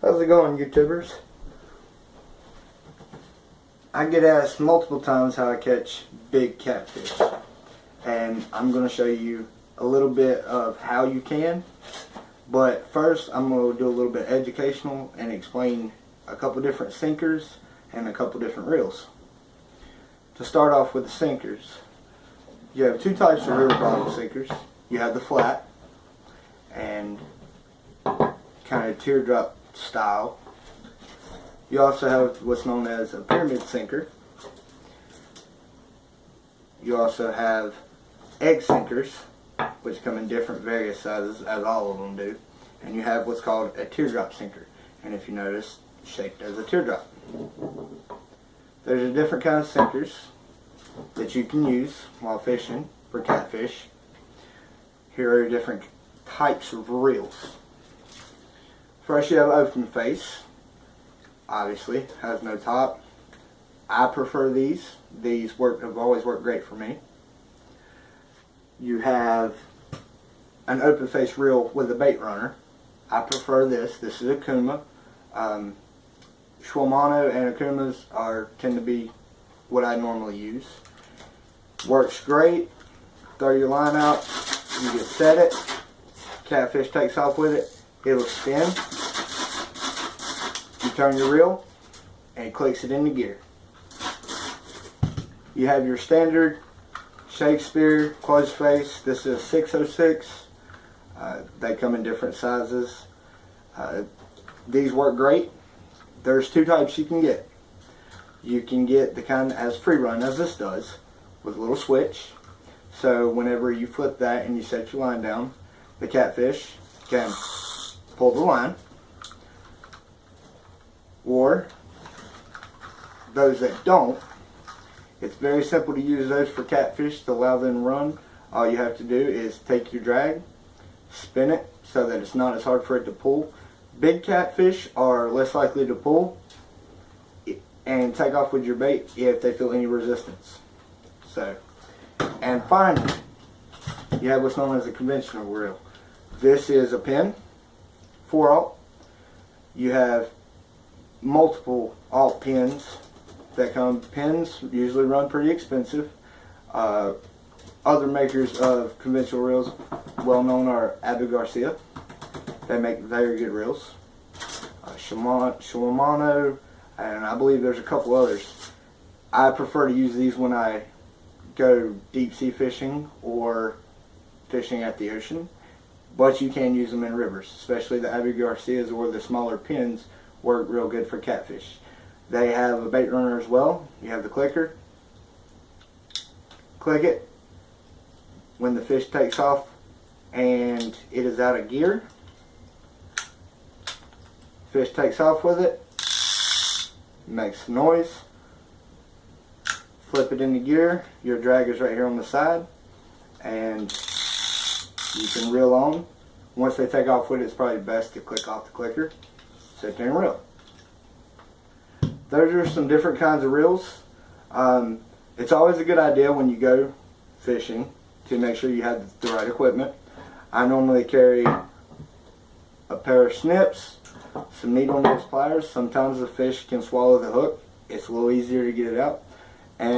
How's it going, YouTubers? I get asked multiple times how I catch big catfish, and I'm going to show you a little bit of how you can. But first, I'm going to do a little bit educational and explain a couple different sinkers and a couple different reels. To start off with the sinkers, you have two types of river bottom sinkers. You have the flat and kind of teardrop style. You also have what's known as a pyramid sinker. You also have egg sinkers, which come in different various sizes, as all of them do. And you have what's called a teardrop sinker, and if you notice, shaped as a teardrop. There's a different kind of sinkers that you can use while fishing for catfish. Here are different types of reels. First, you have open face. Obviously, has no top. I prefer these. These have always worked great for me. You have an open face reel with a bait runner. I prefer this. This is a Kuma. Shimano and Akumas tend to be what I normally use. Works great. Throw your line out. You just set it. Catfish takes off with it. It'll spin. You turn your reel and it clicks it into gear. You have your standard Shakespeare closed face. This is 606. They come in different sizes. These work great. There's two types you can get. You can get the kind that has free run, as this does, with a little switch. So whenever you flip that and you set your line down, the catfish can pull the line. Or those that don't, it's very simple to use those for catfish to allow them to run. All you have to do is take your drag, spin it so that it's not as hard for it to pull. Big catfish are less likely to pull and take off with your bait if they feel any resistance. And finally, you have what's known as a conventional reel. This is a pin, 4/0. You have multiple alt pins that come. Pins usually run pretty expensive. Other makers of conventional reels, well known, are Abu Garcia. They make very good reels. Shimano, and I believe there's a couple others. I prefer to use these when I go deep sea fishing or fishing at the ocean, but you can use them in rivers, especially the Abu Garcias, or the smaller pins work real good for catfish. They have a bait runner as well. You have the clicker. Click it when the fish takes off and it is out of gear. Fish takes off with it, makes noise. Flip it into gear. Your drag is right here on the side, and you can reel on. Once they take off with it, it's probably best to click off the clicker, sit there and reel. Those are some different kinds of reels. It's always a good idea when you go fishing to make sure you have the right equipment. I normally carry a pair of snips, some needle nose pliers. Sometimes the fish can swallow the hook. It's a little easier to get it out. And